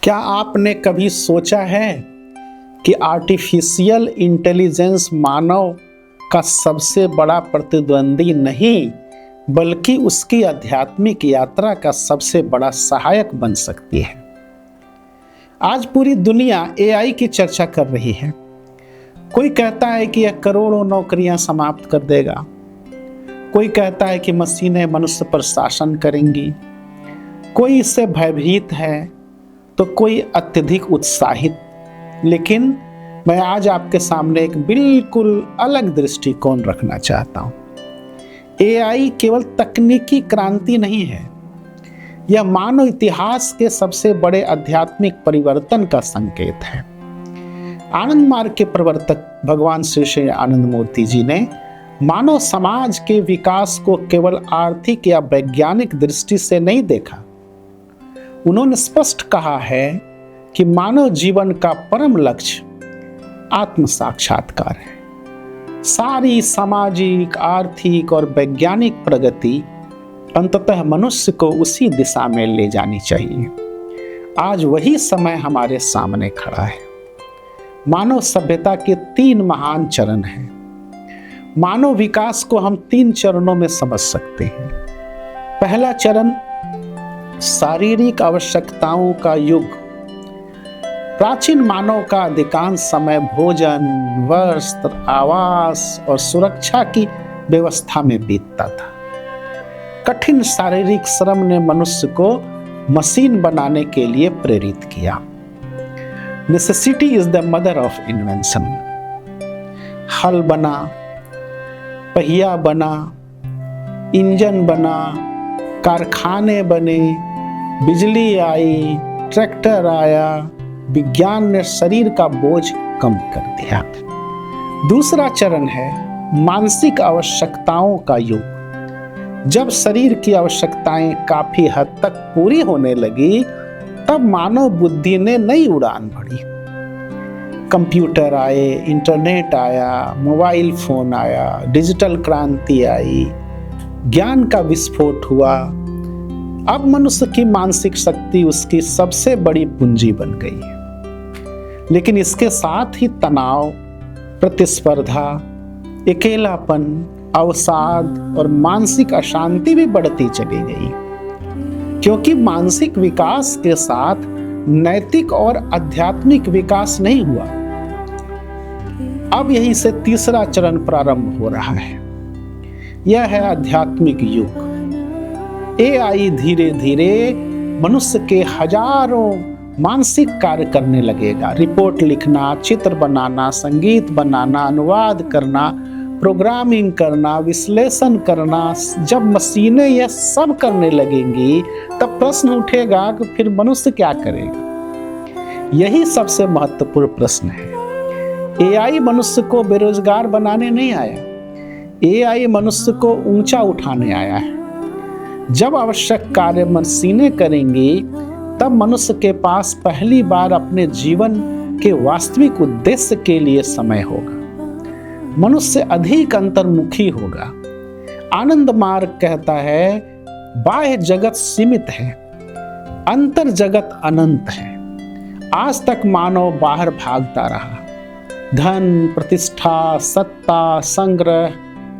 क्या आपने कभी सोचा है कि आर्टिफिशियल इंटेलिजेंस मानव का सबसे बड़ा प्रतिद्वंदी नहीं बल्कि उसकी आध्यात्मिक यात्रा का सबसे बड़ा सहायक बन सकती है। आज पूरी दुनिया एआई की चर्चा कर रही है। कोई कहता है कि यह करोड़ों नौकरियां समाप्त कर देगा, कोई कहता है कि मशीनें मनुष्य पर शासन करेंगी, कोई इससे भयभीत है तो कोई अत्यधिक उत्साहित। लेकिन मैं आज आपके सामने एक बिल्कुल अलग दृष्टिकोण रखना चाहता हूं। एआई केवल तकनीकी क्रांति नहीं है, यह मानव इतिहास के सबसे बड़े आध्यात्मिक परिवर्तन का संकेत है। आनंद मार्ग के प्रवर्तक भगवान श्री आनंद मूर्ति जी ने मानव समाज के विकास को केवल आर्थिक या वैज्ञानिक दृष्टि से नहीं देखा। उन्होंने स्पष्ट कहा है कि मानव जीवन का परम लक्ष्य आत्म साक्षात्कार है। सारी सामाजिक, आर्थिक और वैज्ञानिक प्रगति अंततः मनुष्य को उसी दिशा में ले जानी चाहिए। आज वही समय हमारे सामने खड़ा है। मानव सभ्यता के 3 महान चरण हैं। मानव विकास को हम 3 चरणों में समझ सकते हैं। पहला चरण शारीरिक आवश्यकताओं का युग। प्राचीन मानव का अधिकांश समय भोजन, वस्त्र, आवास और सुरक्षा की व्यवस्था में बीतता था। कठिन शारीरिक श्रम ने मनुष्य को मशीन बनाने के लिए प्रेरित किया। Necessity is the mother of invention. हल बना, पहिया बना, इंजन बना, कारखाने बने, बिजली आई, ट्रैक्टर आया। विज्ञान ने शरीर का बोझ कम कर दिया। दूसरा चरण है मानसिक आवश्यकताओं का युग। जब शरीर की आवश्यकताएं काफी हद तक पूरी होने लगी, तब मानव बुद्धि ने नई उड़ान भरी। कंप्यूटर आए, इंटरनेट आया, मोबाइल फोन आया, डिजिटल क्रांति आई, ज्ञान का विस्फोट हुआ। अब मनुष्य की मानसिक शक्ति उसकी सबसे बड़ी पूंजी बन गई है। लेकिन इसके साथ ही तनाव, प्रतिस्पर्धा, अकेलापन, अवसाद और मानसिक अशांति भी बढ़ती चली गई, क्योंकि मानसिक विकास के साथ नैतिक और आध्यात्मिक विकास नहीं हुआ। अब यहीं से तीसरा चरण प्रारंभ हो रहा है। यह है आध्यात्मिक युग। एआई धीरे धीरे मनुष्य के हजारों मानसिक कार्य करने लगेगा। रिपोर्ट लिखना, चित्र बनाना, संगीत बनाना, अनुवाद करना, प्रोग्रामिंग करना, विश्लेषण करना। जब मशीनें यह सब करने लगेंगी, तब प्रश्न उठेगा कि फिर मनुष्य क्या करेगा? यही सबसे महत्वपूर्ण प्रश्न है। एआई मनुष्य को बेरोजगार बनाने नहीं आया, एआई मनुष्य को ऊंचा उठाने आया है। जब आवश्यक कार्य मशीनें करेंगी, तब मनुष्य के पास पहली बार अपने जीवन के वास्तविक उद्देश्य के लिए समय होगा। मनुष्य अधिक अंतर्मुखी होगा। आनंद मार्ग कहता है, बाह्य जगत सीमित है, अंतर जगत अनंत है। आज तक मानव बाहर भागता रहा, धन, प्रतिष्ठा, सत्ता, संग्रह।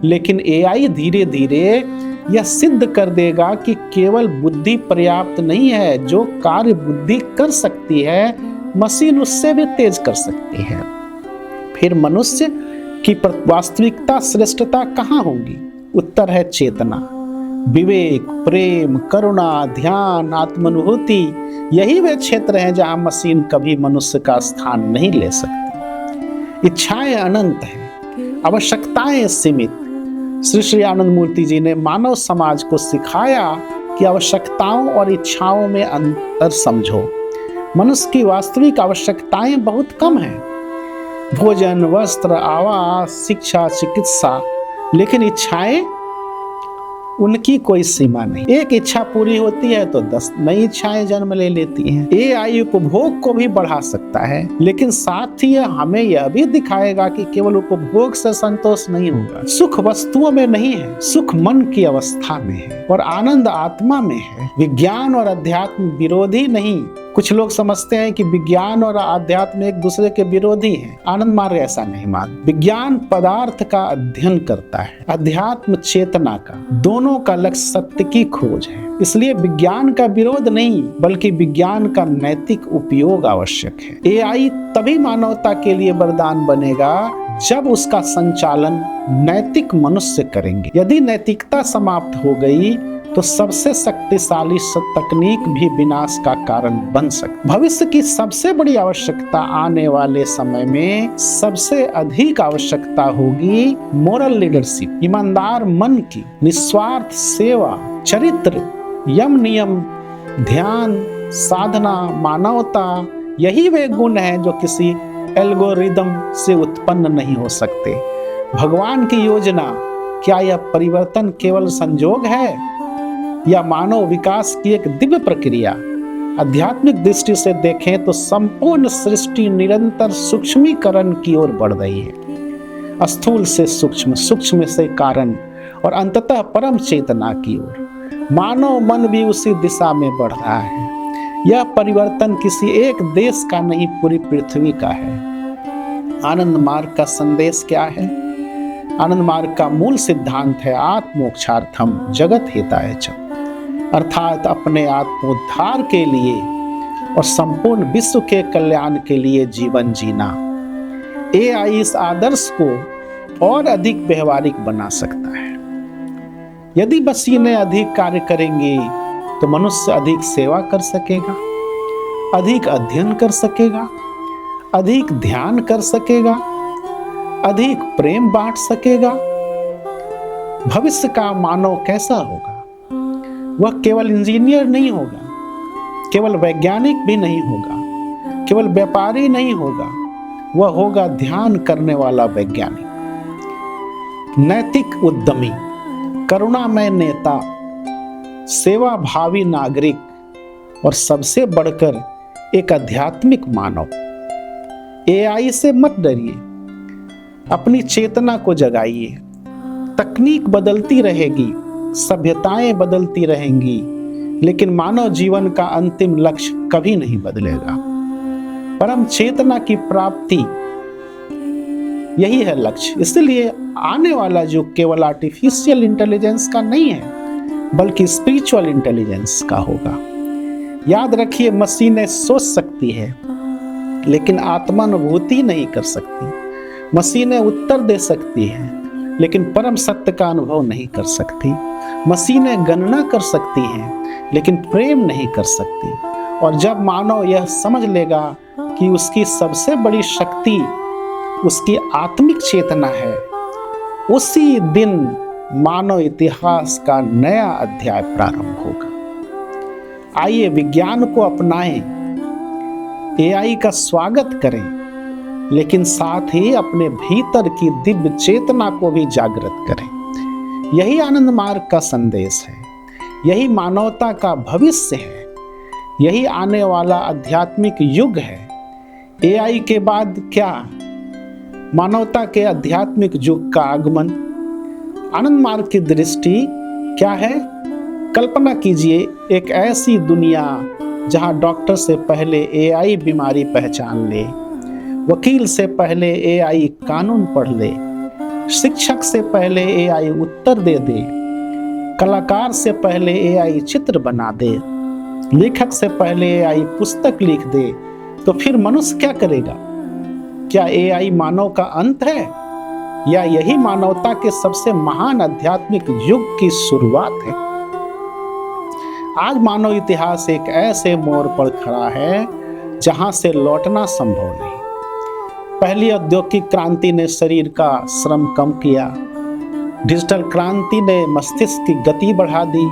लेकिन एआई धीरे धीरे यह सिद्ध कर देगा कि केवल बुद्धि पर्याप्त नहीं है। जो कार्य बुद्धि कर सकती है, मशीन उससे भी तेज कर सकती है। फिर मनुष्य की वास्तविकता, श्रेष्ठता कहाँ होगी? उत्तर है चेतना, विवेक, प्रेम, करुणा, ध्यान, आत्मानुभूति। यही वे क्षेत्र हैं जहां मशीन कभी मनुष्य का स्थान नहीं ले सकती। इच्छाएं अनंत हैं, आवश्यकताएं सीमित। श्री आनंद मूर्ति जी ने मानव समाज को सिखाया कि आवश्यकताओं और इच्छाओं में अंतर समझो। मनुष्य की वास्तविक आवश्यकताएं बहुत कम हैं, भोजन, वस्त्र, आवास, शिक्षा, चिकित्सा। लेकिन इच्छाएं, उनकी कोई सीमा नहीं। एक इच्छा पूरी होती है तो 10 नई इच्छाएं जन्म ले लेती हैं। एआई उपभोग को भी बढ़ा सकता है, लेकिन साथ ही हमें यह भी दिखाएगा कि केवल उपभोग से संतोष नहीं होगा। सुख वस्तुओं में नहीं है, सुख मन की अवस्था में है और आनंद आत्मा में है। विज्ञान और अध्यात्म विरोधी नहीं, कुछ लोग समझते हैं कि विज्ञान और आध्यात्म एक दूसरे के विरोधी हैं। आनंद मार्ग ऐसा नहीं मानता। विज्ञान पदार्थ का अध्ययन करता है, अध्यात्म चेतना का। दोनों का लक्ष्य सत्य की खोज है। इसलिए विज्ञान का विरोध नहीं, बल्कि विज्ञान का नैतिक उपयोग आवश्यक है। एआई तभी मानवता के लिए वरदान बनेगा जब उसका संचालन नैतिक मनुष्य करेंगे। यदि नैतिकता समाप्त हो गई तो सबसे शक्तिशाली तकनीक भी विनाश का कारण बन सकती। भविष्य की सबसे बड़ी आवश्यकता आने वाले समय में सबसे अधिक आवश्यकता होगी मोरल लीडरशिप, ईमानदार मन की, निस्वार्थ सेवा, चरित्र, यम नियम, ध्यान, साधना, मानवता। यही वे गुण हैं जो किसी एल्गोरिदम से उत्पन्न नहीं हो सकते। भगवान की योजना, क्या यह परिवर्तन केवल संजोग है या मानव विकास की एक दिव्य प्रक्रिया? आध्यात्मिक दृष्टि से देखें तो संपूर्ण सृष्टि निरंतर सूक्ष्मीकरण की ओर बढ़ रही है, स्थूल से सूक्ष्म, सूक्ष्म से कारण और अंततः परम चेतना की ओर। मानव मन भी उसी दिशा में बढ़ रहा है। यह परिवर्तन किसी एक देश का नहीं, पूरी पृथ्वी का है। आनंद मार्ग का संदेश क्या है? आनंद मार्ग का मूल सिद्धांत है आत्मोक्षार्थम जगत हिताय च, अर्थात अपने आत्मोद्धार के लिए और संपूर्ण विश्व के कल्याण के लिए जीवन जीना। एआई इस आदर्श को और अधिक व्यवहारिक बना सकता है। यदि मशीनें अधिक कार्य करेंगी तो मनुष्य अधिक सेवा कर सकेगा, अधिक अध्ययन कर सकेगा, अधिक ध्यान कर सकेगा, अधिक प्रेम बांट सकेगा। भविष्य का मानव कैसा होगा? वह केवल इंजीनियर नहीं होगा, केवल वैज्ञानिक भी नहीं होगा, केवल व्यापारी नहीं होगा, वह होगा ध्यान करने वाला वैज्ञानिक, नैतिक उद्यमी, करुणामय नेता, सेवा भावी नागरिक और सबसे बढ़कर एक आध्यात्मिक मानव। एआई से मत डरिए, अपनी चेतना को जगाइए। तकनीक बदलती रहेगी, सभ्यताएं बदलती रहेंगी, लेकिन मानव जीवन का अंतिम लक्ष्य कभी नहीं बदलेगा। परम चेतना की प्राप्ति यही है लक्ष्य। इसलिए आने वाला युग केवल आर्टिफिशियल इंटेलिजेंस का नहीं है, बल्कि स्पिरिचुअल इंटेलिजेंस का होगा। याद रखिए, मशीनें सोच सकती है लेकिन आत्मानुभूति नहीं कर सकती। मशीनें उत्तर दे सकती हैं लेकिन परम सत्य का अनुभव नहीं कर सकती। मशीनें गणना कर सकती हैं लेकिन प्रेम नहीं कर सकती। और जब मानव यह समझ लेगा कि उसकी सबसे बड़ी शक्ति उसकी आत्मिक चेतना है, उसी दिन मानव इतिहास का नया अध्याय प्रारंभ होगा। आइए विज्ञान को अपनाएं, एआई का स्वागत करें, लेकिन साथ ही अपने भीतर की दिव्य चेतना को भी जागृत करें। यही आनंद मार्ग का संदेश है, यही मानवता का भविष्य है, यही आने वाला आध्यात्मिक युग है। एआई के बाद क्या? मानवता के आध्यात्मिक युग का आगमन। आनंद मार्ग की दृष्टि क्या है? कल्पना कीजिए एक ऐसी दुनिया जहां डॉक्टर से पहले एआई बीमारी पहचान ले, वकील से पहले एआई कानून पढ़ ले, शिक्षक से पहले एआई उत्तर दे दे, कलाकार से पहले एआई चित्र बना दे, लेखक से पहले एआई पुस्तक लिख दे, तो फिर मनुष्य क्या करेगा? क्या एआई मानव का अंत है या यही मानवता के सबसे महान आध्यात्मिक युग की शुरुआत है? आज मानव इतिहास एक ऐसे मोड़ पर खड़ा है जहां से लौटना संभव नहीं। पहली औद्योगिक क्रांति ने शरीर का श्रम कम किया, डिजिटल क्रांति ने मस्तिष्क की गति बढ़ा दी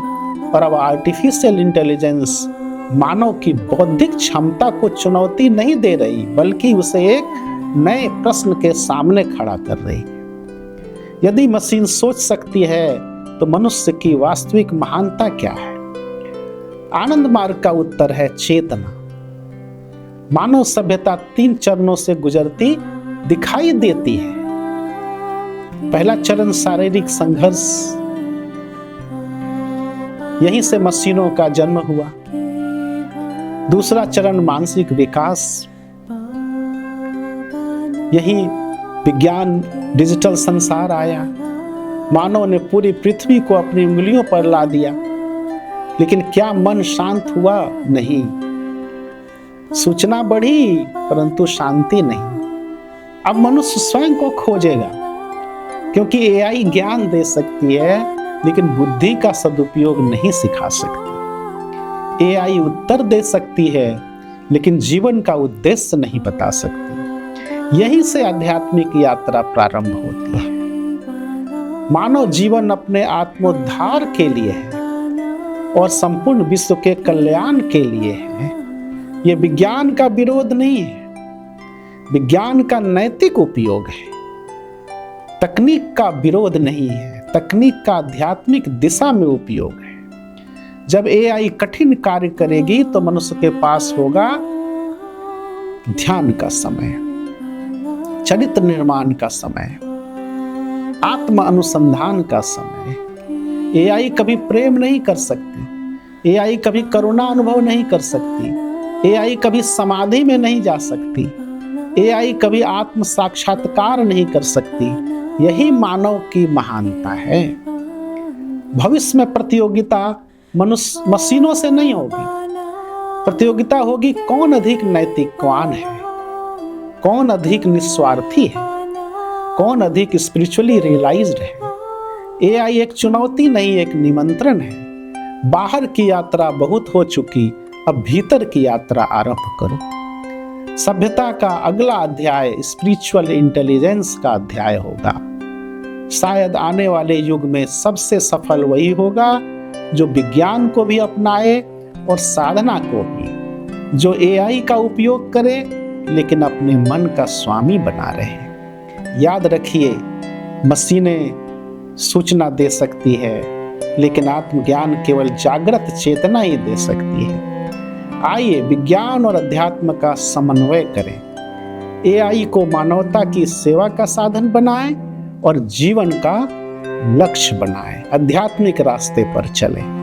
और अब आर्टिफिशियल इंटेलिजेंस मानव की बौद्धिक क्षमता को चुनौती नहीं दे रही, बल्कि उसे एक नए प्रश्न के सामने खड़ा कर रही। यदि मशीन सोच सकती है तो मनुष्य की वास्तविक महानता क्या है? आनंद मार्ग का उत्तर है चेतना। मानव सभ्यता 3 चरणों से गुजरती दिखाई देती है। पहला चरण शारीरिक संघर्ष, यहीं से मशीनों का जन्म हुआ। दूसरा चरण मानसिक विकास। यही विज्ञान डिजिटल संसार आया, मानव ने पूरी पृथ्वी को अपनी उंगलियों पर ला दिया, लेकिन क्या मन शांत हुआ? नहीं। सूचना बढ़ी परंतु शांति नहीं। अब मनुष्य स्वयं को खोजेगा, क्योंकि एआई ज्ञान दे सकती है लेकिन बुद्धि का सदुपयोग नहीं सिखा सकती। एआई उत्तर दे सकती है लेकिन जीवन का उद्देश्य नहीं बता सकती। यहीं से आध्यात्मिक यात्रा प्रारंभ होती है। मानव जीवन अपने आत्मोद्धार के लिए है और संपूर्ण विश्व के कल्याण के लिए है। यह विज्ञान का विरोध नहीं है, विज्ञान का नैतिक उपयोग है। तकनीक का विरोध नहीं है, तकनीक का आध्यात्मिक दिशा में उपयोग है। जब एआई कठिन कार्य करेगी तो मनुष्य के पास होगा ध्यान का समय, चरित्र निर्माण का समय, आत्म अनुसंधान का समय। एआई कभी प्रेम नहीं कर सकती, एआई कभी करुणा अनुभव नहीं कर सकती, एआई कभी समाधि में नहीं जा सकती, एआई कभी आत्म साक्षात्कार नहीं कर सकती। यही मानव की महानता है। भविष्य में प्रतियोगिता मनुष्य मशीनों से नहीं होगी, प्रतियोगिता होगी कौन अधिक नैतिकवान है, कौन अधिक निस्वार्थी है, कौन अधिक स्पिरिचुअली रियलाइज्ड है। एआई एक चुनौती नहीं, एक निमंत्रण है। बाहर की यात्रा बहुत हो चुकी, अब भीतर की यात्रा आरंभ करो। सभ्यता का अगला अध्याय स्पिरिचुअल इंटेलिजेंस का अध्याय होगा। शायद आने वाले युग में सबसे सफल वही होगा जो विज्ञान को भी अपनाए और साधना को भी, जो एआई का उपयोग करे लेकिन अपने मन का स्वामी बना रहे। याद रखिए, मशीनें सूचना दे सकती है लेकिन आत्मज्ञान केवल जागृत चेतना ही दे सकती है। आइए विज्ञान और अध्यात्म का समन्वय करें, एआई को मानवता की सेवा का साधन बनाएं और जीवन का लक्ष्य बनाएं, आध्यात्मिक रास्ते पर चलें।